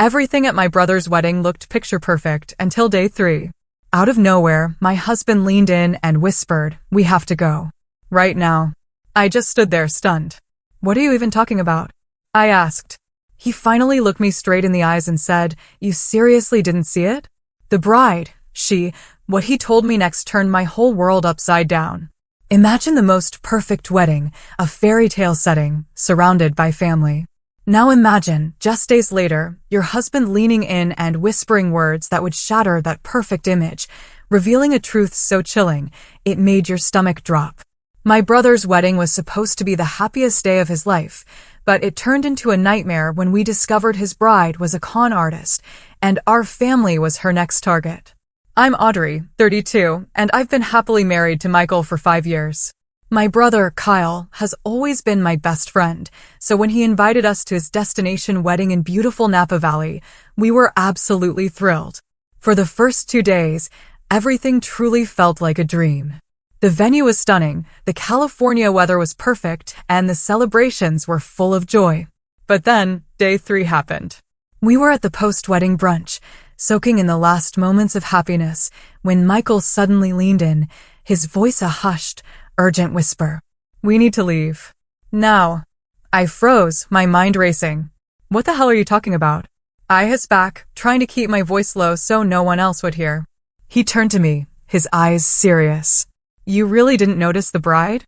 Everything at my brother's wedding looked picture perfect until day 3. Out of nowhere, my husband leaned in and whispered, "We have to go. Right now." I just stood there stunned. "What are you even talking about?" I asked. He finally looked me straight in the eyes and said, "You seriously didn't see it?" The bride, what he told me next turned my whole world upside down. Imagine the most perfect wedding, a fairy tale setting, surrounded by family. Now imagine, just days later, your husband leaning in and whispering words that would shatter that perfect image, revealing a truth so chilling, it made your stomach drop. My brother's wedding was supposed to be the happiest day of his life, but it turned into a nightmare when we discovered his bride was a con artist, and our family was her next target. I'm Audrey, 32, and I've been happily married to Michael for 5 years. My brother, Kyle, has always been my best friend, so when he invited us to his destination wedding in beautiful Napa Valley, we were absolutely thrilled. For the first 2 days, everything truly felt like a dream. The venue was stunning, the California weather was perfect, and the celebrations were full of joy. But then, day 3 happened. We were at the post-wedding brunch, soaking in the last moments of happiness, when Michael suddenly leaned in, his voice a hushed, urgent whisper. "We need to leave. Now." I froze, my mind racing. "What the hell are you talking about?" I hissed back, trying to keep my voice low so no one else would hear. He turned to me, his eyes serious. "You really didn't notice the bride?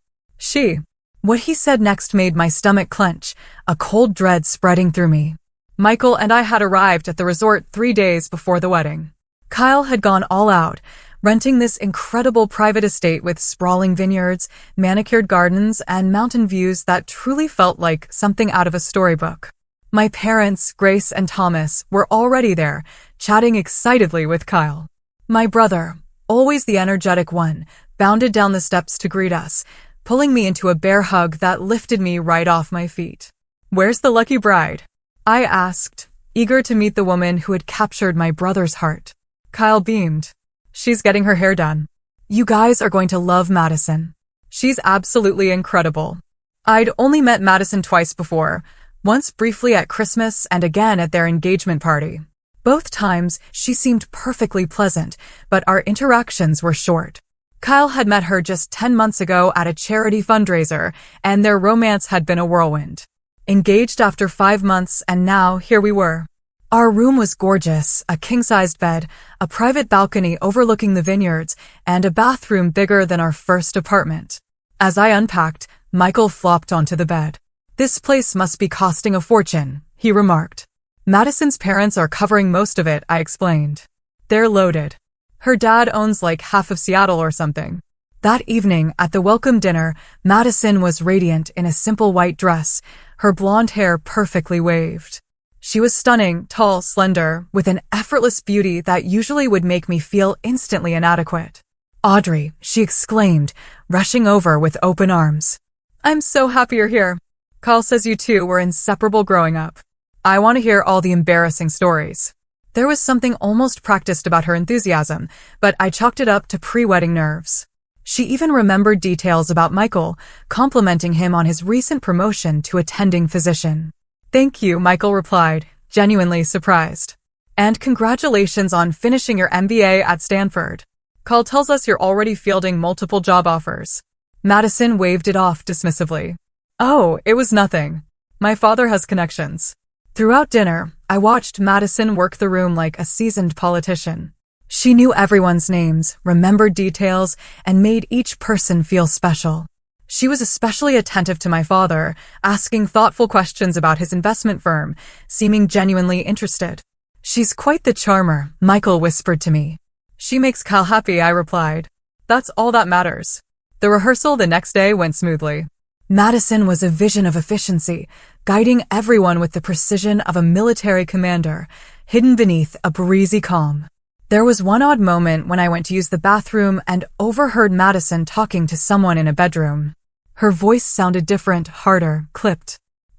What he said next made my stomach clench, a cold dread spreading through me. Michael and I had arrived at the resort 3 days before the wedding. Kyle had gone all out, renting this incredible private estate with sprawling vineyards, manicured gardens, and mountain views that truly felt like something out of a storybook. My parents, Grace and Thomas, were already there, chatting excitedly with Kyle. My brother, always the energetic one, bounded down the steps to greet us, pulling me into a bear hug that lifted me right off my feet. "Where's the lucky bride?" I asked, eager to meet the woman who had captured my brother's heart. Kyle beamed. "She's getting her hair done. You guys are going to love Madison. She's absolutely incredible." I'd only met Madison twice before, once briefly at Christmas and again at their engagement party. Both times, she seemed perfectly pleasant, but our interactions were short. Kyle had met her just 10 months ago at a charity fundraiser, and their romance had been a whirlwind. Engaged after 5 months, and now here we were. Our room was gorgeous, a king-sized bed, a private balcony overlooking the vineyards, and a bathroom bigger than our first apartment. As I unpacked, Michael flopped onto the bed. "This place must be costing a fortune," he remarked. "Madison's parents are covering most of it," I explained. "They're loaded. Her dad owns like half of Seattle or something." That evening, at the welcome dinner, Madison was radiant in a simple white dress, her blonde hair perfectly waved. She was stunning, tall, slender, with an effortless beauty that usually would make me feel instantly inadequate. "Audrey," she exclaimed, rushing over with open arms. "I'm so happy you're here. Kyle says you two were inseparable growing up. I want to hear all the embarrassing stories." There was something almost practiced about her enthusiasm, but I chalked it up to pre-wedding nerves. She even remembered details about Michael, complimenting him on his recent promotion to attending physician. "Thank you," Michael replied, genuinely surprised. "And congratulations on finishing your MBA at Stanford. Kyle tells us you're already fielding multiple job offers." Madison waved it off dismissively. "Oh, it was nothing. My father has connections." Throughout dinner, I watched Madison work the room like a seasoned politician. She knew everyone's names, remembered details, and made each person feel special. She was especially attentive to my father, asking thoughtful questions about his investment firm, seeming genuinely interested. "She's quite the charmer," Michael whispered to me. "She makes Kyle happy," I replied. "That's all that matters." The rehearsal the next day went smoothly. Madison was a vision of efficiency, guiding everyone with the precision of a military commander, hidden beneath a breezy calm. There was one odd moment when I went to use the bathroom and overheard Madison talking to someone in a bedroom. Her voice sounded different, harder, clipped.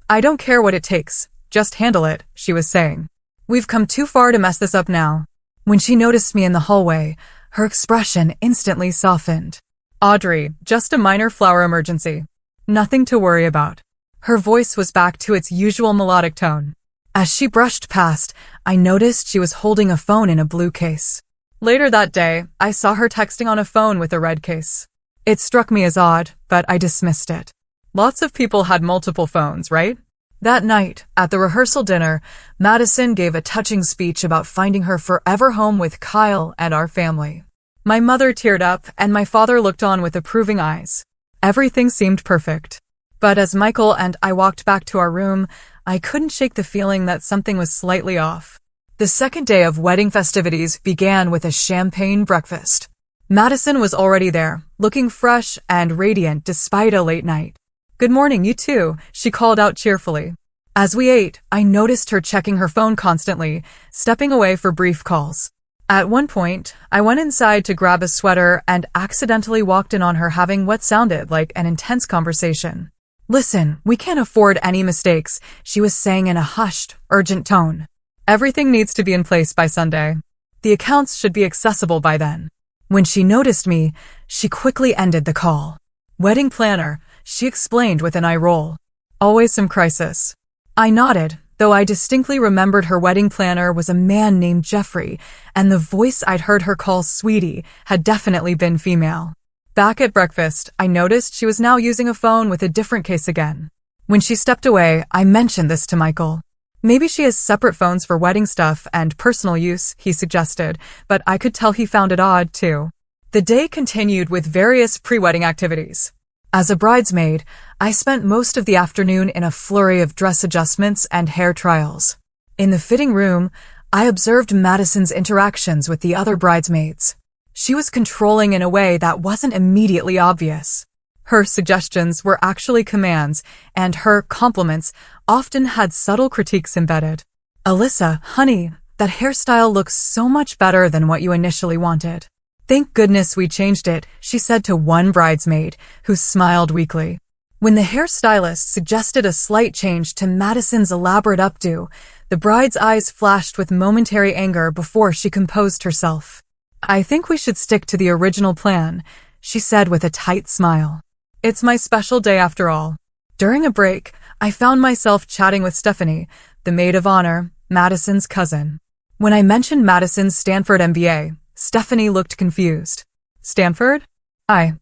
"I don't care what it takes, just handle it," she was saying. "We've come too far to mess this up now." When she noticed me in the hallway, her expression instantly softened. "Audrey, just a minor flower emergency. Nothing to worry about." Her voice was back to its usual melodic tone. As she brushed past, I noticed she was holding a phone in a blue case. Later that day, I saw her texting on a phone with a red case. It struck me as odd, but I dismissed it. Lots of people had multiple phones, right? That night, at the rehearsal dinner, Madison gave a touching speech about finding her forever home with Kyle and our family. My mother teared up, and my father looked on with approving eyes. Everything seemed perfect. But as Michael and I walked back to our room, I couldn't shake the feeling that something was slightly off. The second day of wedding festivities began with a champagne breakfast. Madison was already there, looking fresh and radiant despite a late night. "Good morning, you too," she called out cheerfully. As we ate, I noticed her checking her phone constantly, stepping away for brief calls. At one point, I went inside to grab a sweater and accidentally walked in on her having what sounded like an intense conversation. "Listen, we can't afford any mistakes," she was saying in a hushed, urgent tone. "Everything needs to be in place by Sunday. The accounts should be accessible by then." When she noticed me, she quickly ended the call. "Wedding planner," she explained with an eye roll. "Always some crisis." I nodded, though I distinctly remembered her wedding planner was a man named Jeffrey, and the voice I'd heard her call Sweetie had definitely been female. Back at breakfast, I noticed she was now using a phone with a different case again. When she stepped away, I mentioned this to Michael. "Maybe she has separate phones for wedding stuff and personal use," he suggested, but I could tell he found it odd, too. The day continued with various pre-wedding activities. As a bridesmaid, I spent most of the afternoon in a flurry of dress adjustments and hair trials. In the fitting room, I observed Madison's interactions with the other bridesmaids. She was controlling in a way that wasn't immediately obvious. Her suggestions were actually commands, and her compliments often had subtle critiques embedded. "Alyssa, honey, that hairstyle looks so much better than what you initially wanted." "Thank goodness we changed it," she said to one bridesmaid, who smiled weakly. When the hairstylist suggested a slight change to Madison's elaborate updo, the bride's eyes flashed with momentary anger before she composed herself. "I think we should stick to the original plan," she said with a tight smile. "It's my special day after all." During a break, I found myself chatting with Stephanie, the maid of honor, Madison's cousin. When I mentioned Madison's Stanford MBA, Stephanie looked confused. "Stanford? I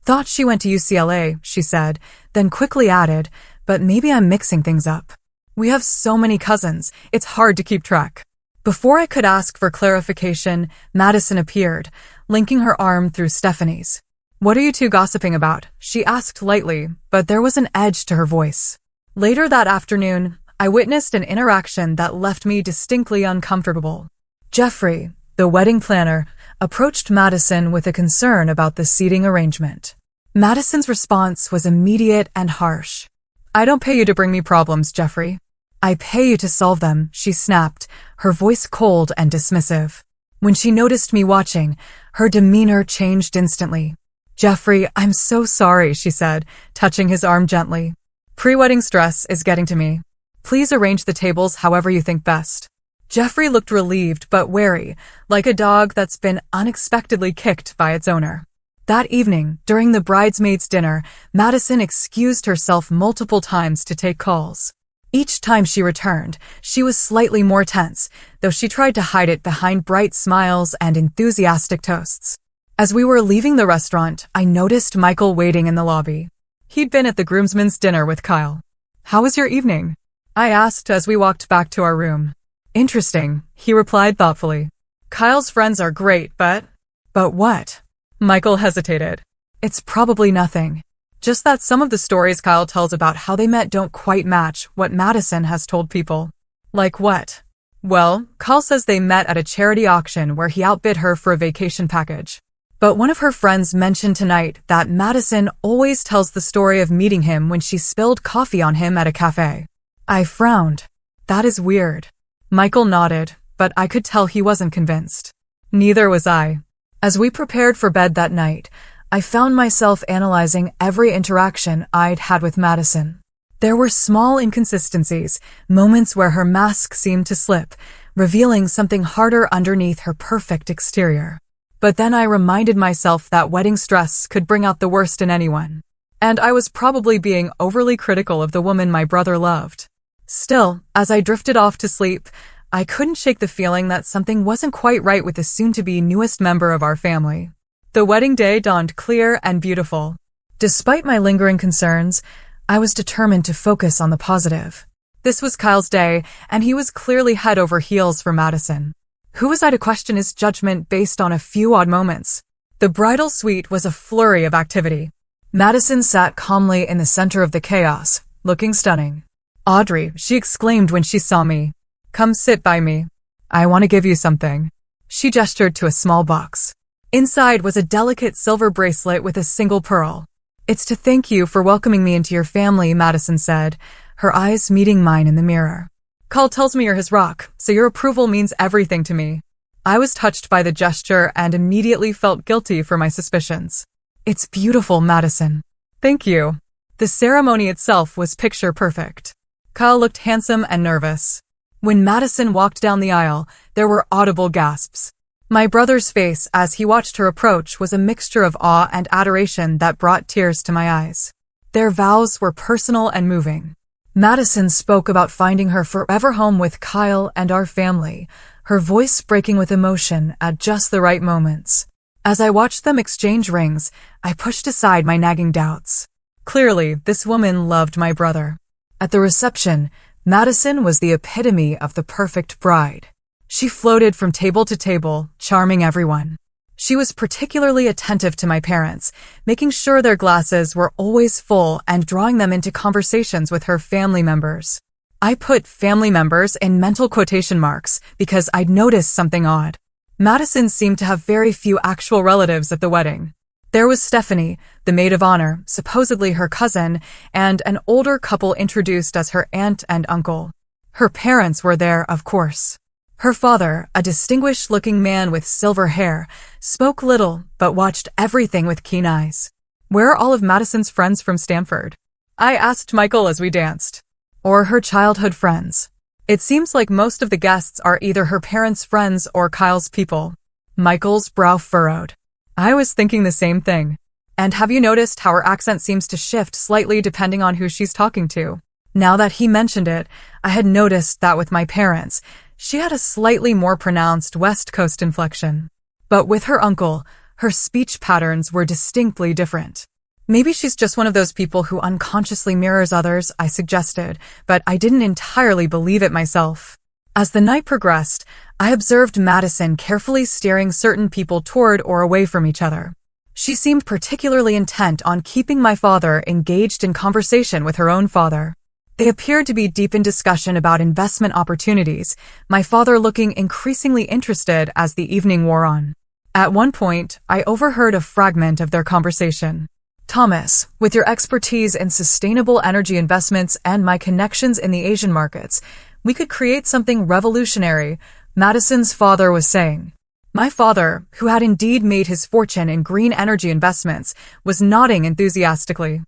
thought she went to UCLA," she said, then quickly added, "but maybe I'm mixing things up. We have so many cousins, it's hard to keep track." Before I could ask for clarification, Madison appeared, linking her arm through Stephanie's. "What are you two gossiping about?" she asked lightly, but there was an edge to her voice. Later that afternoon, I witnessed an interaction that left me distinctly uncomfortable. Jeffrey, the wedding planner, approached Madison with a concern about the seating arrangement. Madison's response was immediate and harsh. "I don't pay you to bring me problems, Jeffrey. I pay you to solve them," she snapped, her voice cold and dismissive. When she noticed me watching, her demeanor changed instantly. "Jeffrey, I'm so sorry," she said, touching his arm gently. "Pre-wedding stress is getting to me. Please arrange the tables however you think best." Jeffrey looked relieved but wary, like a dog that's been unexpectedly kicked by its owner. That evening, during the bridesmaids' dinner, Madison excused herself multiple times to take calls. Each time she returned, she was slightly more tense, though she tried to hide it behind bright smiles and enthusiastic toasts. As we were leaving the restaurant, I noticed Michael waiting in the lobby. He'd been at the groomsmen's dinner with Kyle. "How was your evening?" I asked as we walked back to our room. "Interesting," he replied thoughtfully. "Kyle's friends are great, but..." "But what?" Michael hesitated. "It's probably nothing. Just that some of the stories Kyle tells about how they met don't quite match what Madison has told people." "Like what?" "Well, Kyle says they met at a charity auction where he outbid her for a vacation package. But one of her friends mentioned tonight that Madison always tells the story of meeting him when she spilled coffee on him at a cafe." I frowned. "That is weird." Michael nodded, but I could tell he wasn't convinced. Neither was I. As we prepared for bed that night, I found myself analyzing every interaction I'd had with Madison. There were small inconsistencies, moments where her mask seemed to slip, revealing something harder underneath her perfect exterior. But then I reminded myself that wedding stress could bring out the worst in anyone. And I was probably being overly critical of the woman my brother loved. Still, as I drifted off to sleep, I couldn't shake the feeling that something wasn't quite right with the soon-to-be newest member of our family. The wedding day dawned clear and beautiful. Despite my lingering concerns, I was determined to focus on the positive. This was Kyle's day, and he was clearly head over heels for Madison. Who was I to question his judgment based on a few odd moments? The bridal suite was a flurry of activity. Madison sat calmly in the center of the chaos, looking stunning. "Audrey," she exclaimed when she saw me. "Come sit by me. I want to give you something." She gestured to a small box. Inside was a delicate silver bracelet with a single pearl. "It's to thank you for welcoming me into your family," Madison said, her eyes meeting mine in the mirror. "Kyle tells me you're his rock, so your approval means everything to me." I was touched by the gesture and immediately felt guilty for my suspicions. "It's beautiful, Madison." "Thank you." The ceremony itself was picture perfect. Kyle looked handsome and nervous. When Madison walked down the aisle, there were audible gasps. My brother's face as he watched her approach was a mixture of awe and adoration that brought tears to my eyes. Their vows were personal and moving. Madison spoke about finding her forever home with Kyle and our family, her voice breaking with emotion at just the right moments. As I watched them exchange rings, I pushed aside my nagging doubts. Clearly, this woman loved my brother. At the reception, Madison was the epitome of the perfect bride. She floated from table to table, charming everyone. She was particularly attentive to my parents, making sure their glasses were always full and drawing them into conversations with her family members. I put family members in mental quotation marks because I'd noticed something odd. Madison seemed to have very few actual relatives at the wedding. There was Stephanie, the maid of honor, supposedly her cousin, and an older couple introduced as her aunt and uncle. Her parents were there, of course. Her father, a distinguished-looking man with silver hair, spoke little but watched everything with keen eyes. "Where are all of Madison's friends from Stanford?" I asked Michael as we danced. "Or her childhood friends. It seems like most of the guests are either her parents' friends or Kyle's people." Michael's brow furrowed. I was thinking the same thing. "And have you noticed how her accent seems to shift slightly depending on who she's talking to?" Now that he mentioned it, I had noticed that with my parents, she had a slightly more pronounced West Coast inflection. But with her uncle, her speech patterns were distinctly different. "Maybe she's just one of those people who unconsciously mirrors others," I suggested, but I didn't entirely believe it myself. As the night progressed, I observed Madison carefully steering certain people toward or away from each other. She seemed particularly intent on keeping my father engaged in conversation with her own father. They appeared to be deep in discussion about investment opportunities, my father looking increasingly interested as the evening wore on. At one point, I overheard a fragment of their conversation. "Thomas, with your expertise in sustainable energy investments and my connections in the Asian markets, we could create something revolutionary," Madison's father was saying. My father, who had indeed made his fortune in green energy investments, was nodding enthusiastically.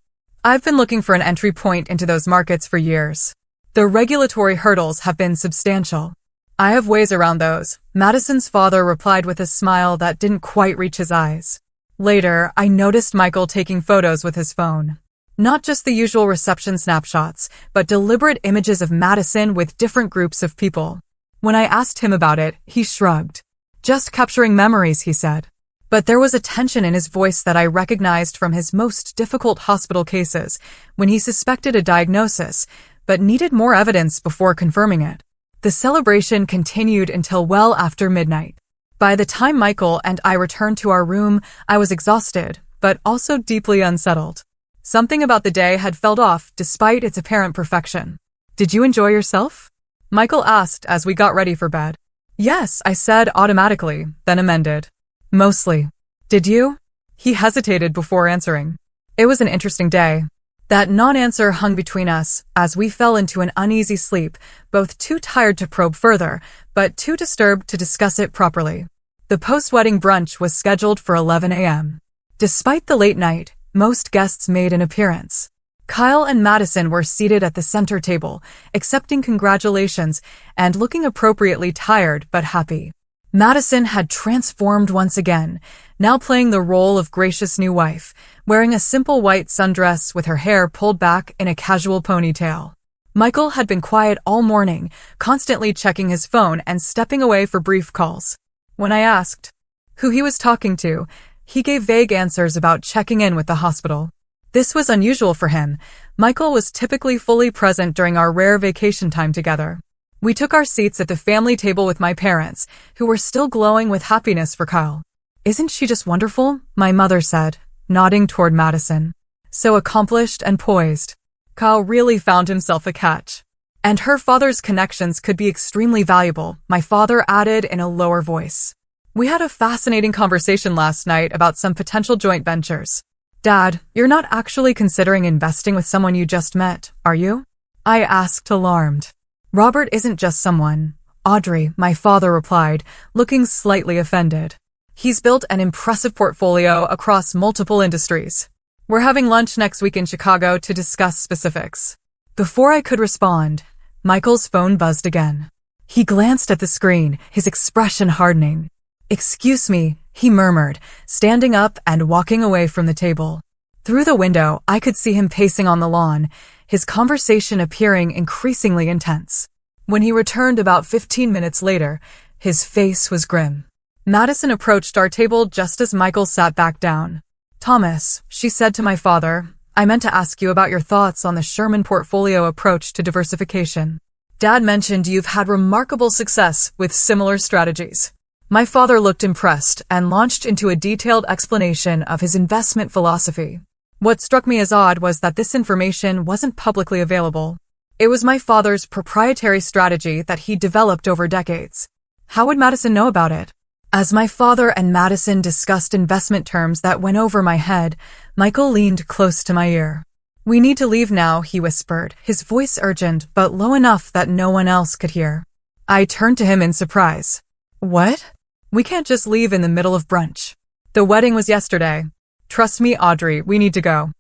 "I've been looking for an entry point into those markets for years. The regulatory hurdles have been substantial. I have ways around those," Madison's father replied with a smile that didn't quite reach his eyes. Later, I noticed Michael taking photos with his phone. Not just the usual reception snapshots, but deliberate images of Madison with different groups of people. When I asked him about it, he shrugged. "Just capturing memories," he said. But there was a tension in his voice that I recognized from his most difficult hospital cases, when he suspected a diagnosis, but needed more evidence before confirming it. The celebration continued until well after midnight. By the time Michael and I returned to our room, I was exhausted, but also deeply unsettled. Something about the day had felt off despite its apparent perfection. "Did you enjoy yourself?" Michael asked as we got ready for bed. "Yes," I said automatically, then amended. "Mostly." "Did you?" He hesitated before answering. "It was an interesting day." That non-answer hung between us as we fell into an uneasy sleep, both too tired to probe further, but too disturbed to discuss it properly. The post-wedding brunch was scheduled for 11 a.m. Despite the late night, most guests made an appearance. Kyle and Madison were seated at the center table, accepting congratulations and looking appropriately tired but happy. Madison had transformed once again, now playing the role of gracious new wife, wearing a simple white sundress with her hair pulled back in a casual ponytail. Michael had been quiet all morning, constantly checking his phone and stepping away for brief calls. When I asked who he was talking to, he gave vague answers about checking in with the hospital. This was unusual for him. Michael was typically fully present during our rare vacation time together. We took our seats at the family table with my parents, who were still glowing with happiness for Kyle. "Isn't she just wonderful?" my mother said, nodding toward Madison. "So accomplished and poised." Kyle really found himself a catch. "And her father's connections could be extremely valuable," my father added in a lower voice. "We had a fascinating conversation last night about some potential joint ventures." "Dad, you're not actually considering investing with someone you just met, are you?" I asked, alarmed. "Robert isn't just someone, Audrey," my father replied, looking slightly offended. "He's built an impressive portfolio across multiple industries. We're having lunch next week in Chicago to discuss specifics." Before I could respond, Michael's phone buzzed again. He glanced at the screen, his expression hardening. "Excuse me," he murmured, standing up and walking away from the table. Through the window, I could see him pacing on the lawn, his conversation appearing increasingly intense. When he returned about 15 minutes later, his face was grim. Madison approached our table just as Michael sat back down. "Thomas," she said to my father, "I meant to ask you about your thoughts on the Sherman portfolio approach to diversification. Dad mentioned you've had remarkable success with similar strategies." My father looked impressed and launched into a detailed explanation of his investment philosophy. What struck me as odd was that this information wasn't publicly available. It was my father's proprietary strategy that he developed over decades. How would Madison know about it? As my father and Madison discussed investment terms that went over my head, Michael leaned close to my ear. "We need to leave now," he whispered, his voice urgent but low enough that no one else could hear. I turned to him in surprise. "What? We can't just leave in the middle of brunch. The wedding was yesterday. Trust me, Audrey, we need to go.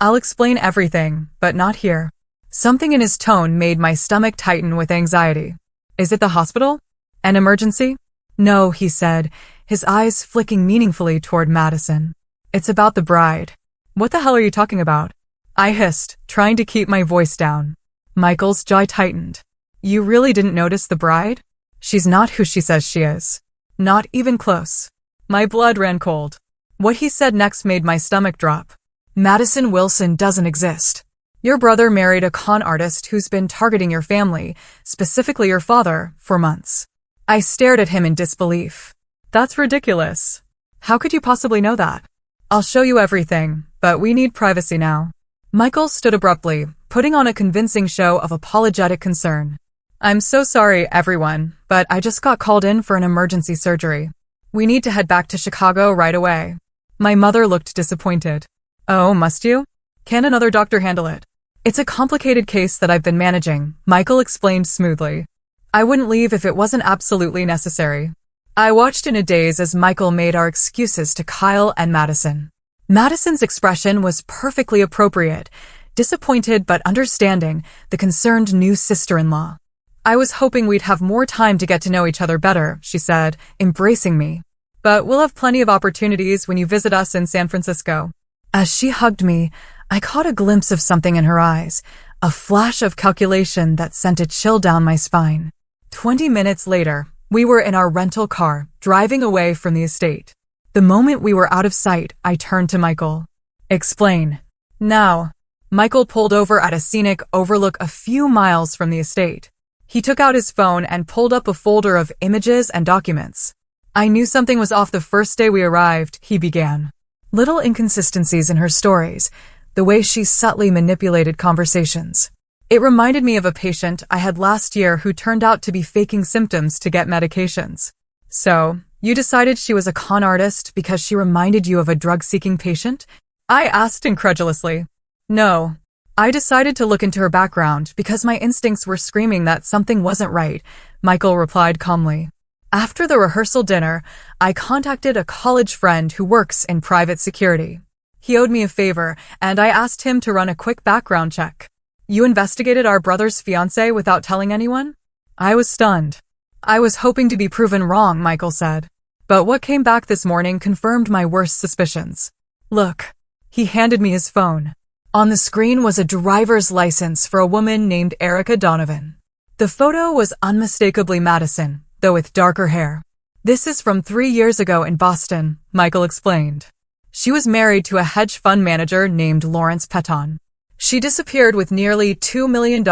I'll explain everything, but not here." Something in his tone made my stomach tighten with anxiety. "Is it the hospital? An emergency?" "No," he said, his eyes flicking meaningfully toward Madison. "It's about the bride." "What the hell are you talking about?" I hissed, trying to keep my voice down. Michael's jaw tightened. "You really didn't notice the bride? She's not who she says she is. Not even close." My blood ran cold. What he said next made my stomach drop. "Madison Wilson doesn't exist. Your brother married a con artist who's been targeting your family, specifically your father, for months." I stared at him in disbelief. "That's ridiculous. How could you possibly know that?" "I'll show you everything, but we need privacy now." Michael stood abruptly, putting on a convincing show of apologetic concern. "I'm so sorry, everyone, but I just got called in for an emergency surgery. We need to head back to Chicago right away." My mother looked disappointed. "Oh, must you? Can another doctor handle it?" "It's a complicated case that I've been managing," Michael explained smoothly. "I wouldn't leave if it wasn't absolutely necessary." I watched in a daze as Michael made our excuses to Kyle and Madison. Madison's expression was perfectly appropriate, disappointed but understanding, the concerned new sister-in-law. "I was hoping we'd have more time to get to know each other better," she said, embracing me. "But we'll have plenty of opportunities when you visit us in San Francisco." As she hugged me, I caught a glimpse of something in her eyes, a flash of calculation that sent a chill down my spine. 20 minutes later, we were in our rental car, driving away from the estate. The moment we were out of sight, I turned to Michael. "Explain." "Now." Michael pulled over at a scenic overlook a few miles from the estate. He took out his phone and pulled up a folder of images and documents. "I knew something was off the first day we arrived," he began. Little inconsistencies in her stories, the way she subtly manipulated conversations. It reminded me of a patient I had last year who turned out to be faking symptoms to get medications. "So, you decided she was a con artist because she reminded you of a drug-seeking patient?" I asked incredulously. "No. I decided to look into her background because my instincts were screaming that something wasn't right," Michael replied calmly. "After the rehearsal dinner, I contacted a college friend who works in private security. He owed me a favor, and I asked him to run a quick background check." "You investigated our brother's fiancé without telling anyone?" I was stunned. "I was hoping to be proven wrong," Michael said. "But what came back this morning confirmed my worst suspicions. Look." He handed me his phone. On the screen was a driver's license for a woman named Erica Donovan. The photo was unmistakably Madison, though with darker hair. "This is from 3 years ago in Boston," Michael explained. She was married to a hedge fund manager named Lawrence Petton. She disappeared with nearly $2 million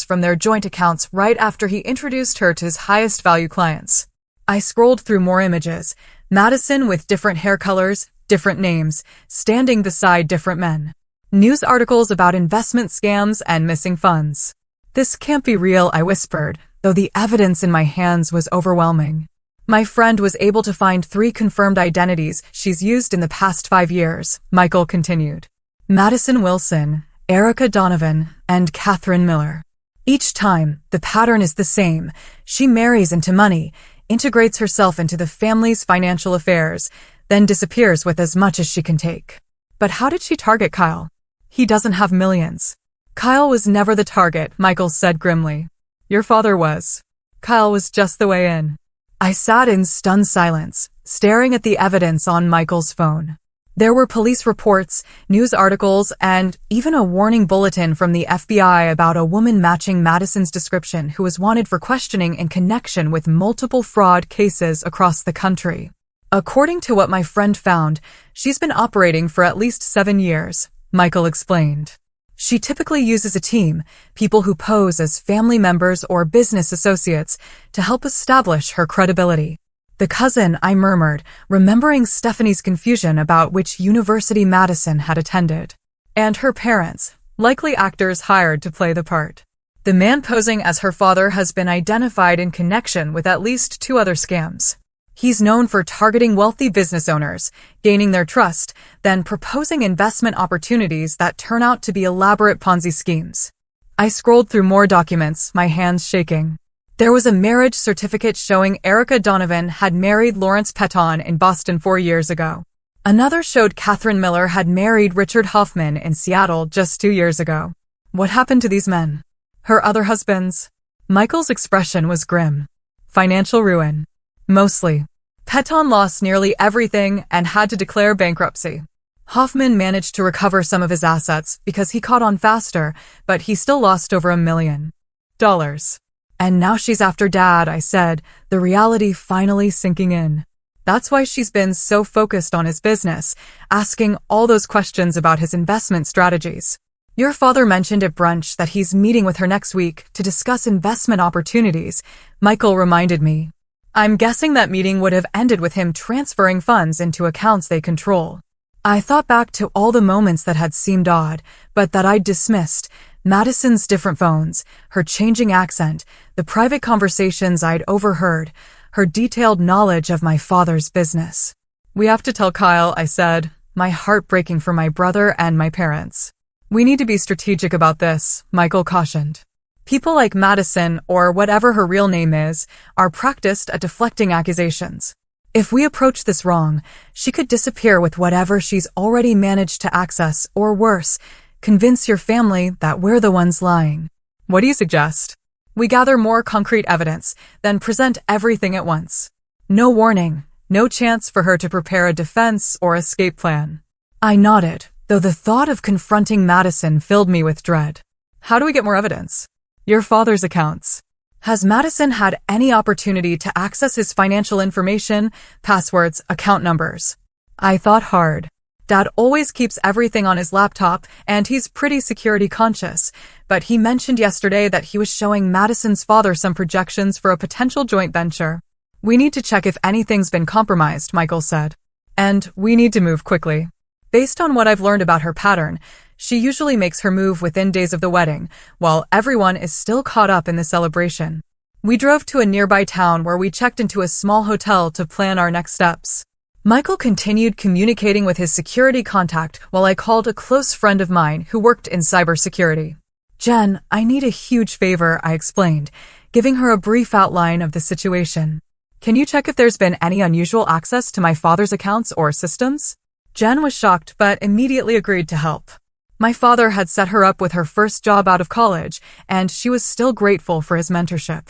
from their joint accounts right after he introduced her to his highest value clients. I scrolled through more images. Madison with different hair colors, different names, standing beside different men. News articles about investment scams and missing funds. "This can't be real," I whispered, though the evidence in my hands was overwhelming. "My friend was able to find 3 confirmed identities she's used in the past 5 years," Michael continued. "Madison Wilson, Erica Donovan, and Catherine Miller. Each time, the pattern is the same. She marries into money, integrates herself into the family's financial affairs, then disappears with as much as she can take." "But how did she target Kyle? He doesn't have millions." "Kyle was never the target," Michael said grimly. "Your father was. Kyle was just the way in." I sat in stunned silence, staring at the evidence on Michael's phone. There were police reports, news articles, and even a warning bulletin from the FBI about a woman matching Madison's description who was wanted for questioning in connection with multiple fraud cases across the country. "According to what my friend found, she's been operating for at least 7 years," Michael explained. "She typically uses a team, people who pose as family members or business associates, to help establish her credibility." "The cousin," I murmured, remembering Stephanie's confusion about which university Madison had attended. "And her parents, likely actors hired to play the part. The man posing as her father has been identified in connection with at least 2 other scams. He's known for targeting wealthy business owners, gaining their trust, then proposing investment opportunities that turn out to be elaborate Ponzi schemes." I scrolled through more documents, my hands shaking. There was a marriage certificate showing Erica Donovan had married Lawrence Petton in Boston 4 years ago. Another showed Catherine Miller had married Richard Hoffman in Seattle just 2 years ago. What happened to these men? Her other husbands? Michael's expression was grim. Financial ruin. Mostly. Petton lost nearly everything and had to declare bankruptcy. Hoffman managed to recover some of his assets because he caught on faster, but he still lost over $1 million. "And now she's after Dad," I said, the reality finally sinking in. "That's why she's been so focused on his business, asking all those questions about his investment strategies. Your father mentioned at brunch that he's meeting with her next week to discuss investment opportunities," Michael reminded me. "I'm guessing that meeting would have ended with him transferring funds into accounts they control." I thought back to all the moments that had seemed odd, but that I'd dismissed. Madison's different phones, her changing accent, the private conversations I'd overheard, her detailed knowledge of my father's business. "We have to tell Kyle," I said, my heart breaking for my brother and my parents. "We need to be strategic about this," Michael cautioned. "People like Madison, or whatever her real name is, are practiced at deflecting accusations. If we approach this wrong, she could disappear with whatever she's already managed to access, or worse, convince your family that we're the ones lying." "What do you suggest?" "We gather more concrete evidence, then present everything at once. No warning, no chance for her to prepare a defense or escape plan." I nodded, though the thought of confronting Madison filled me with dread. "How do we get more evidence?" "Your father's accounts. Has Madison had any opportunity to access his financial information, passwords, account numbers?" I thought hard. Dad always keeps everything on his laptop, and he's pretty security conscious, but he mentioned yesterday that he was showing Madison's father some projections for a potential joint venture. "We need to check if anything's been compromised," Michael said. "And we need to move quickly. Based on what I've learned about her pattern, she usually makes her move within days of the wedding, while everyone is still caught up in the celebration." We drove to a nearby town where we checked into a small hotel to plan our next steps. Michael continued communicating with his security contact while I called a close friend of mine who worked in cybersecurity. "Jen, I need a huge favor," I explained, giving her a brief outline of the situation. "Can you check if there's been any unusual access to my father's accounts or systems?" Jen was shocked but immediately agreed to help. My father had set her up with her first job out of college, and she was still grateful for his mentorship.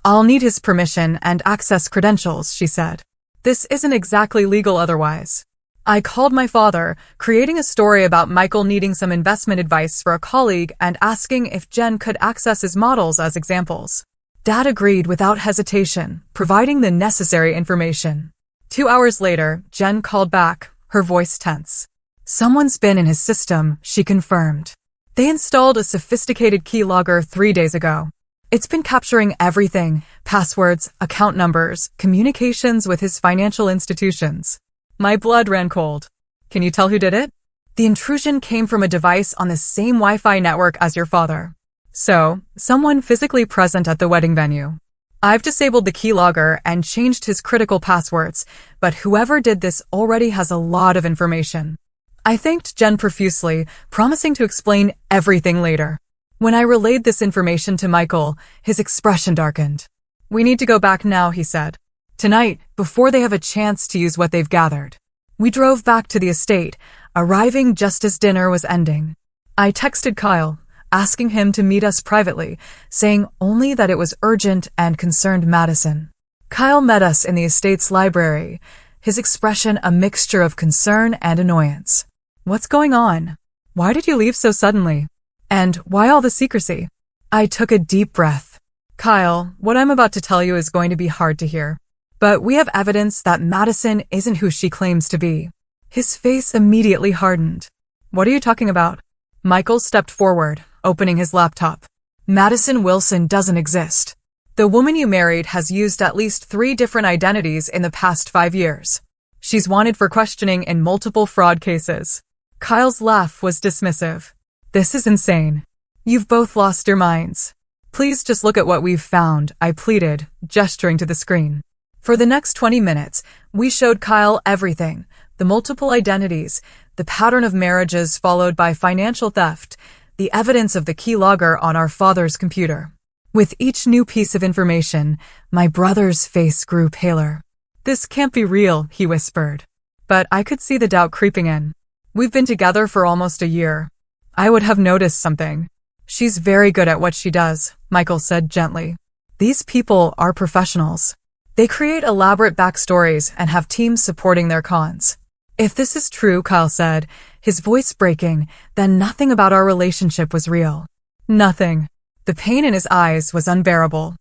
"I'll need his permission and access credentials," she said. "This isn't exactly legal otherwise." I called my father, creating a story about Michael needing some investment advice for a colleague and asking if Jen could access his models as examples. Dad agreed without hesitation, providing the necessary information. 2 hours later, Jen called back, her voice tense. Someone's been in his system, she confirmed. They installed a sophisticated keylogger 3 days ago. It's been capturing everything: passwords, account numbers, communications with his financial institutions. My blood ran cold. Can you tell who did it? The intrusion came from a device on the same Wi-Fi network as your father. So, someone physically present at the wedding venue. I've disabled the keylogger and changed his critical passwords, but whoever did this already has a lot of information. I thanked Jen profusely, promising to explain everything later. When I relayed this information to Michael, his expression darkened. We need to go back now, he said. Tonight, before they have a chance to use what they've gathered. We drove back to the estate, arriving just as dinner was ending. I texted Kyle, asking him to meet us privately, saying only that it was urgent and concerned Madison. Kyle met us in the estate's library, his expression a mixture of concern and annoyance. What's going on? Why did you leave so suddenly? And why all the secrecy? I took a deep breath. Kyle, what I'm about to tell you is going to be hard to hear. But we have evidence that Madison isn't who she claims to be. His face immediately hardened. What are you talking about? Michael stepped forward, opening his laptop. Madison Wilson doesn't exist. The woman you married has used at least 3 different identities in the past 5 years. She's wanted for questioning in multiple fraud cases. Kyle's laugh was dismissive. This is insane. You've both lost your minds. Please just look at what we've found, I pleaded, gesturing to the screen. For the next 20 minutes, we showed Kyle everything: the multiple identities, the pattern of marriages followed by financial theft, the evidence of the keylogger on our father's computer. With each new piece of information, my brother's face grew paler. This can't be real, he whispered. But I could see the doubt creeping in. We've been together for almost a year. I would have noticed something. She's very good at what she does, Michael said gently. These people are professionals. They create elaborate backstories and have teams supporting their cons. If this is true, Kyle said, his voice breaking, then nothing about our relationship was real. Nothing. The pain in his eyes was unbearable.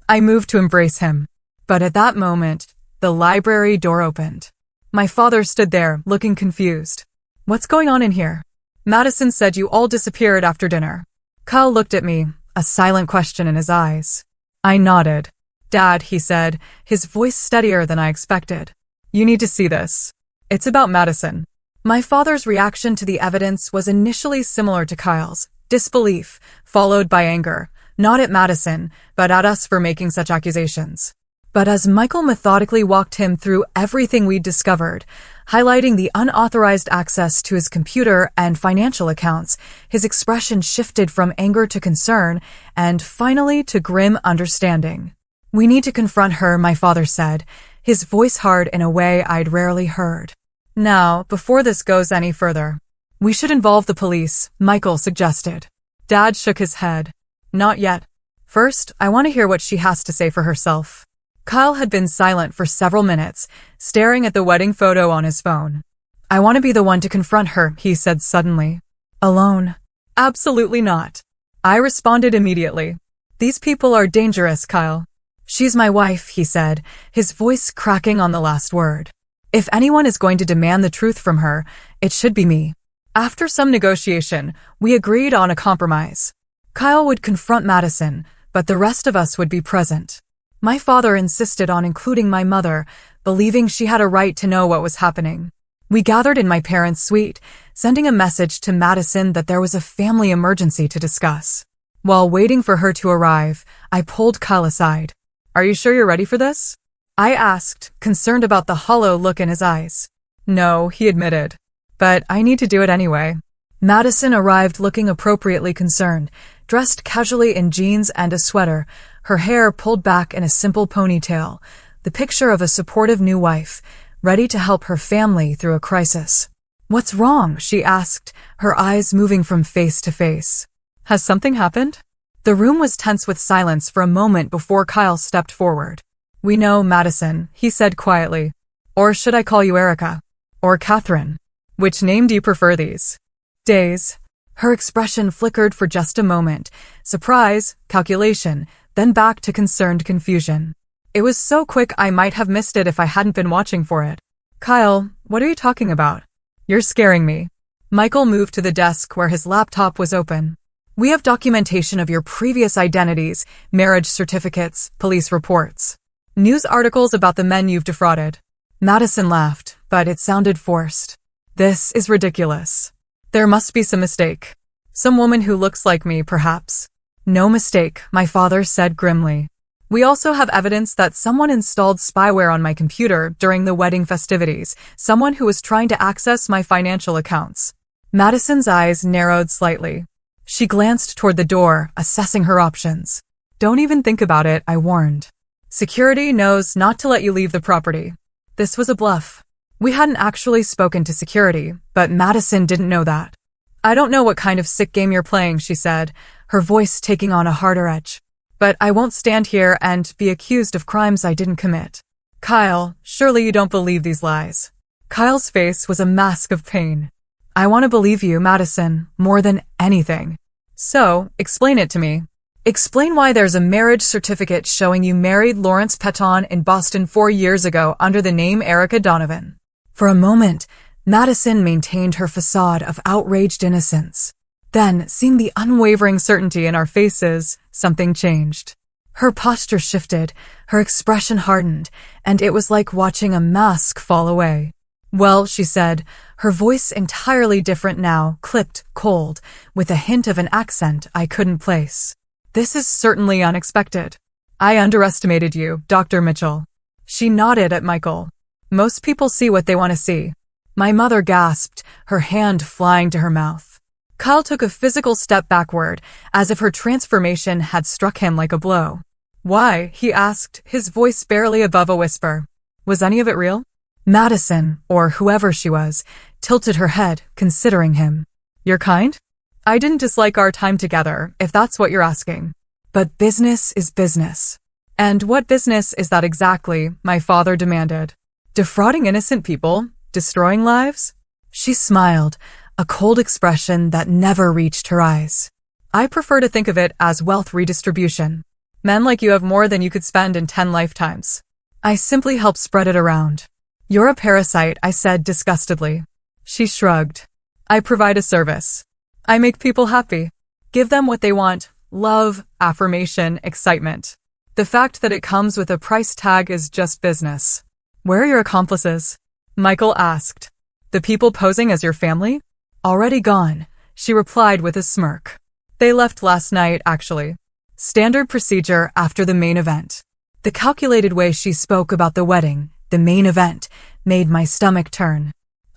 I moved to embrace him. But at that moment, the library door opened. My father stood there, looking confused. What's going on in here? Madison said you all disappeared after dinner. Kyle looked at me, a silent question in his eyes. I nodded. Dad, he said, his voice steadier than I expected. You need to see this. It's about Madison. My father's reaction to the evidence was initially similar to Kyle's, disbelief, followed by anger, not at Madison, but at us for making such accusations. But as Michael methodically walked him through everything we'd discovered, highlighting the unauthorized access to his computer and financial accounts, his expression shifted from anger to concern and finally to grim understanding. We need to confront her, my father said, his voice hard in a way I'd rarely heard. Now, before this goes any further, we should involve the police, Michael suggested. Dad shook his head. Not yet. First, I want to hear what she has to say for herself. Kyle had been silent for several minutes, staring at the wedding photo on his phone. I want to be the one to confront her, he said suddenly. Alone? Absolutely not. I responded immediately. These people are dangerous, Kyle. She's my wife, he said, his voice cracking on the last word. If anyone is going to demand the truth from her, it should be me. After some negotiation, we agreed on a compromise. Kyle would confront Madison, but the rest of us would be present. My father insisted on including my mother, believing she had a right to know what was happening. We gathered in my parents' suite, sending a message to Madison that there was a family emergency to discuss. While waiting for her to arrive, I pulled Kyle aside. Are you sure you're ready for this? I asked, concerned about the hollow look in his eyes. No, he admitted. But I need to do it anyway. Madison arrived looking appropriately concerned, dressed casually in jeans and a sweater, her hair pulled back in a simple ponytail, the picture of a supportive new wife, ready to help her family through a crisis. What's wrong? She asked, her eyes moving from face to face. Has something happened? The room was tense with silence for a moment before Kyle stepped forward. We know, Madison, he said quietly. Or should I call you Erica? Or Catherine? Which name do you prefer these days? Her expression flickered for just a moment. Surprise, calculation, then back to concerned confusion. It was so quick I might have missed it if I hadn't been watching for it. Kyle, what are you talking about? You're scaring me. Michael moved to the desk where his laptop was open. We have documentation of your previous identities, marriage certificates, police reports, news articles about the men you've defrauded. Madison laughed, but it sounded forced. This is ridiculous. There must be some mistake. Some woman who looks like me, perhaps. No mistake, my father said grimly. We also have evidence that someone installed spyware on my computer during the wedding festivities, someone who was trying to access my financial accounts. Madison's eyes narrowed slightly. She glanced toward the door, assessing her options. Don't even think about it, I warned. Security knows not to let you leave the property. This was a bluff. We hadn't actually spoken to security, but Madison didn't know that. I don't know what kind of sick game you're playing, she said, her voice taking on a harder edge. But I won't stand here and be accused of crimes I didn't commit. Kyle, surely you don't believe these lies. Kyle's face was a mask of pain. I want to believe you, Madison, more than anything. So, explain it to me. Explain why there's a marriage certificate showing you married Lawrence Petton in Boston 4 years ago under the name Erica Donovan. For a moment, Madison maintained her facade of outraged innocence. Then, seeing the unwavering certainty in our faces, something changed. Her posture shifted, her expression hardened, and it was like watching a mask fall away. Well, she said, her voice entirely different now, clipped, cold, with a hint of an accent I couldn't place. This is certainly unexpected. I underestimated you, Dr. Mitchell. She nodded at Michael. Most people see what they want to see. My mother gasped, her hand flying to her mouth. Kyle took a physical step backward, as if her transformation had struck him like a blow. Why? He asked, his voice barely above a whisper. Was any of it real? Madison, or whoever she was, tilted her head, considering him. You're kind? I didn't dislike our time together, if that's what you're asking. But business is business. And what business is that exactly? My father demanded. Defrauding innocent people? Destroying lives? She smiled, a cold expression that never reached her eyes. I prefer to think of it as wealth redistribution. Men like you have more than you could spend in 10 lifetimes. I simply help spread it around. You're a parasite, I said disgustedly. She shrugged. I provide a service. I make people happy. Give them what they want. Love, affirmation, excitement. The fact that it comes with a price tag is just business. Where are your accomplices? Michael asked. The people posing as your family? Already gone, she replied with a smirk. They left last night, actually. Standard procedure after the main event. The calculated way she spoke about the wedding, the main event, made my stomach turn.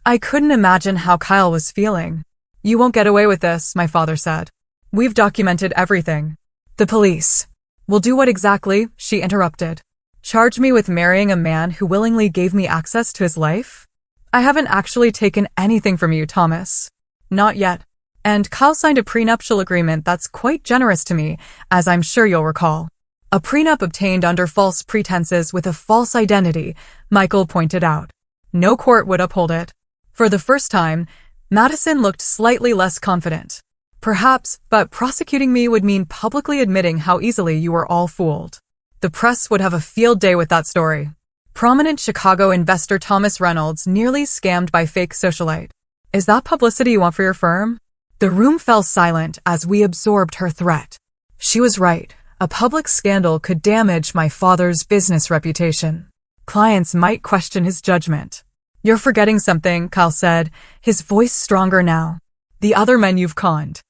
I couldn't imagine how Kyle was feeling. You won't get away with this, my father said. We've documented everything. The police. Will do what exactly? She interrupted. Charge me with marrying a man who willingly gave me access to his life? I haven't actually taken anything from you, Thomas. Not yet. And Kyle signed a prenuptial agreement that's quite generous to me, as I'm sure you'll recall. A prenup obtained under false pretenses with a false identity, Michael pointed out. No court would uphold it. For the first time, Madison looked slightly less confident. Perhaps, but prosecuting me would mean publicly admitting how easily you were all fooled. The press would have a field day with that story. Prominent Chicago investor Thomas Reynolds nearly scammed by fake socialite. Is that publicity you want for your firm? The room fell silent as we absorbed her threat. She was right. A public scandal could damage my father's business reputation. Clients might question his judgment. You're forgetting something, Kyle said, his voice stronger now. The other men you've conned.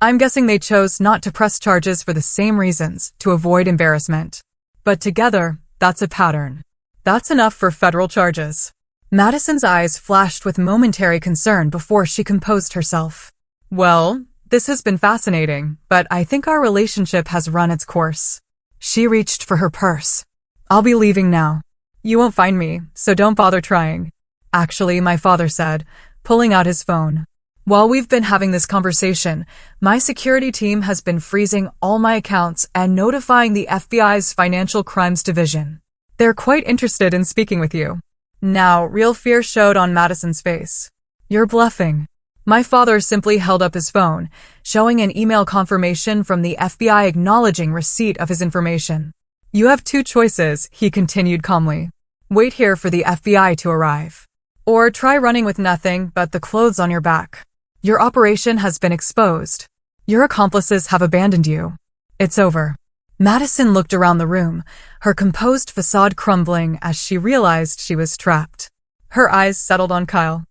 I'm guessing they chose not to press charges for the same reasons, to avoid embarrassment. But together, that's a pattern. That's enough for federal charges. Madison's eyes flashed with momentary concern before she composed herself. Well, this has been fascinating, but I think our relationship has run its course. She reached for her purse. I'll be leaving now. You won't find me, so don't bother trying. Actually, my father said, pulling out his phone. While we've been having this conversation, my security team has been freezing all my accounts and notifying the FBI's Financial Crimes Division. They're quite interested in speaking with you. Now, real fear showed on Madison's face. You're bluffing. My father simply held up his phone, showing an email confirmation from the FBI acknowledging receipt of his information. You have two choices, he continued calmly. Wait here for the FBI to arrive. Or try running with nothing but the clothes on your back. Your operation has been exposed. Your accomplices have abandoned you. It's over. Madison looked around the room, her composed facade crumbling as she realized she was trapped. Her eyes settled on Kyle.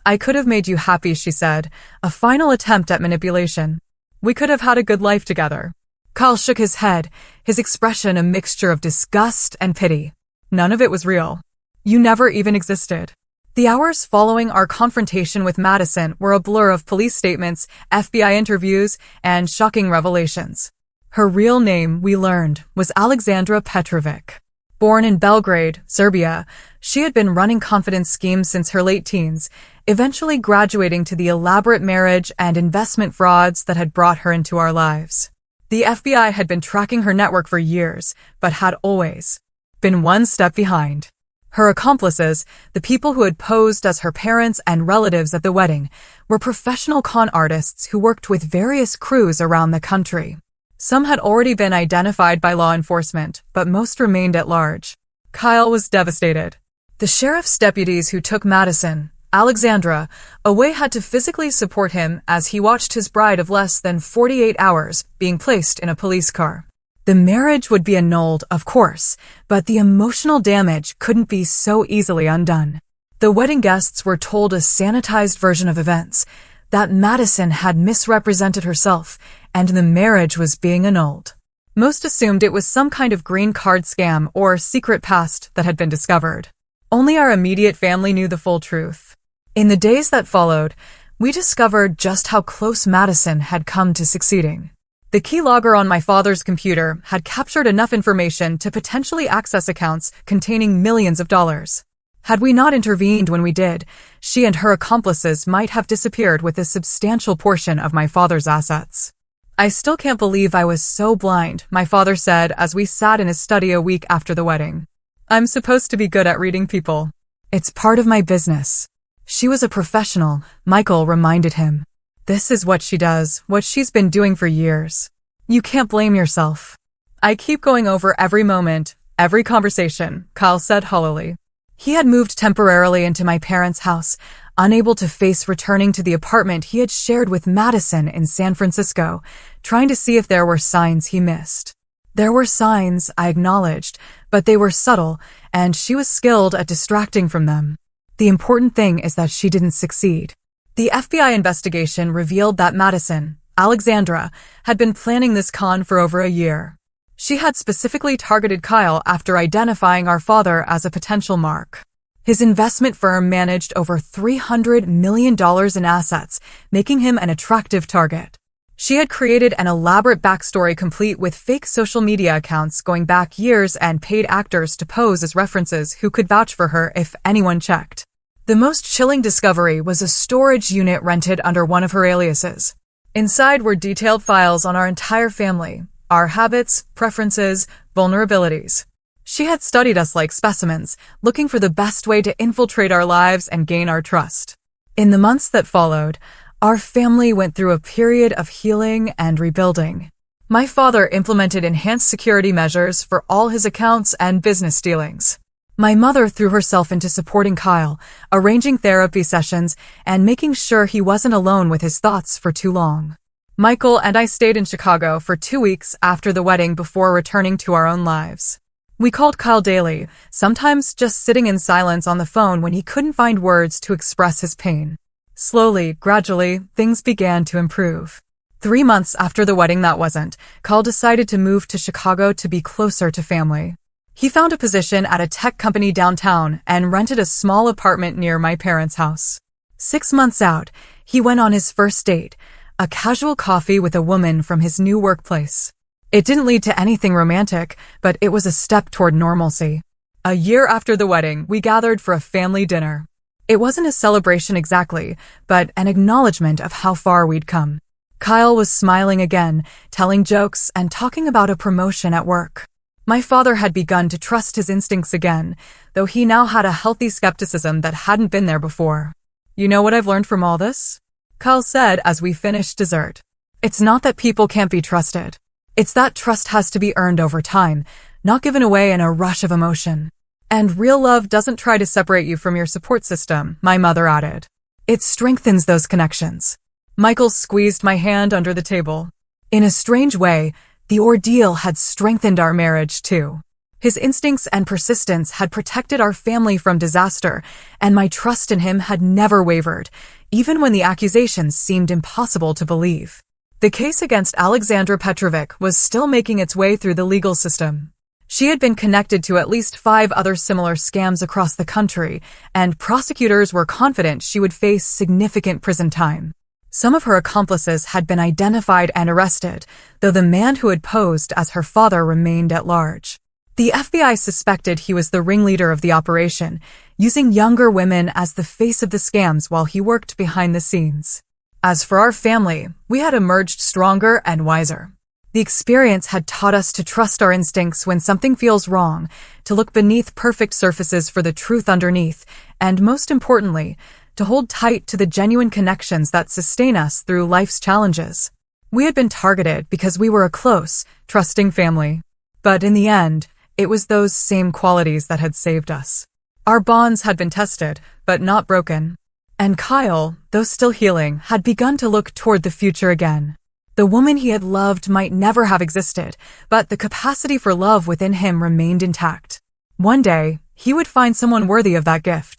I could have made you happy, she said, a final attempt at manipulation. We could have had a good life together. Kyle shook his head, his expression a mixture of disgust and pity. None of it was real. You never even existed. The hours following our confrontation with Madison were a blur of police statements, FBI interviews, and shocking revelations. Her real name, we learned, was Alexandra Petrovic. Born in Belgrade, Serbia, she had been running confidence schemes since her late teens, eventually graduating to the elaborate marriage and investment frauds that had brought her into our lives. The FBI had been tracking her network for years, but had always been one step behind. Her accomplices, the people who had posed as her parents and relatives at the wedding, were professional con artists who worked with various crews around the country. Some had already been identified by law enforcement, but most remained at large. Kyle was devastated. The sheriff's deputies who took Madison, Alexandra, away had to physically support him as he watched his bride of less than 48 hours being placed in a police car. The marriage would be annulled, of course, but the emotional damage couldn't be so easily undone. The wedding guests were told a sanitized version of events, that Madison had misrepresented herself, and the marriage was being annulled. Most assumed it was some kind of green card scam or secret past that had been discovered. Only our immediate family knew the full truth. In the days that followed, we discovered just how close Madison had come to succeeding. The keylogger on my father's computer had captured enough information to potentially access accounts containing millions of dollars. Had we not intervened when we did, she and her accomplices might have disappeared with a substantial portion of my father's assets. I still can't believe I was so blind, my father said as we sat in his study a week after the wedding. I'm supposed to be good at reading people. It's part of my business. She was a professional, Michael reminded him. This is what she does, what she's been doing for years. You can't blame yourself. I keep going over every moment, every conversation, Kyle said hollowly. He had moved temporarily into my parents' house, unable to face returning to the apartment he had shared with Madison in San Francisco, trying to see if there were signs he missed. There were signs, I acknowledged, but they were subtle, and she was skilled at distracting from them. The important thing is that she didn't succeed. The FBI investigation revealed that Madison, Alexandra, had been planning this con for over a year. She had specifically targeted Kyle after identifying our father as a potential mark. His investment firm managed over $300 million in assets, making him an attractive target. She had created an elaborate backstory complete with fake social media accounts going back years and paid actors to pose as references who could vouch for her if anyone checked. The most chilling discovery was a storage unit rented under one of her aliases. Inside were detailed files on our entire family, our habits, preferences, vulnerabilities. She had studied us like specimens, looking for the best way to infiltrate our lives and gain our trust. In the months that followed, our family went through a period of healing and rebuilding. My father implemented enhanced security measures for all his accounts and business dealings. My mother threw herself into supporting Kyle, arranging therapy sessions and making sure he wasn't alone with his thoughts for too long. Michael and I stayed in Chicago for 2 weeks after the wedding before returning to our own lives. We called Kyle daily, sometimes just sitting in silence on the phone when he couldn't find words to express his pain. Slowly, gradually, things began to improve. 3 months after the wedding that wasn't, Kyle decided to move to Chicago to be closer to family. He found a position at a tech company downtown and rented a small apartment near my parents' house. 6 months out, he went on his first date, a casual coffee with a woman from his new workplace. It didn't lead to anything romantic, but it was a step toward normalcy. A year after the wedding, we gathered for a family dinner. It wasn't a celebration exactly, but an acknowledgement of how far we'd come. Kyle was smiling again, telling jokes and talking about a promotion at work. My father had begun to trust his instincts again, though he now had a healthy skepticism that hadn't been there before. You know what I've learned from all this? Kyle said as we finished dessert. It's not that people can't be trusted. It's that trust has to be earned over time, not given away in a rush of emotion. And real love doesn't try to separate you from your support system, my mother added. It strengthens those connections. Michael squeezed my hand under the table. In a strange way, the ordeal had strengthened our marriage too. His instincts and persistence had protected our family from disaster, and my trust in him had never wavered, even when the accusations seemed impossible to believe. The case against Alexandra Petrovic was still making its way through the legal system. She had been connected to at least 5 other similar scams across the country, and prosecutors were confident she would face significant prison time. Some of her accomplices had been identified and arrested, though the man who had posed as her father remained at large. The FBI suspected he was the ringleader of the operation, using younger women as the face of the scams while he worked behind the scenes. As for our family, we had emerged stronger and wiser. The experience had taught us to trust our instincts when something feels wrong, to look beneath perfect surfaces for the truth underneath, and most importantly, to hold tight to the genuine connections that sustain us through life's challenges. We had been targeted because we were a close, trusting family. But in the end, it was those same qualities that had saved us. Our bonds had been tested, but not broken. And Kyle, though still healing, had begun to look toward the future again. The woman he had loved might never have existed, but the capacity for love within him remained intact. One day, he would find someone worthy of that gift.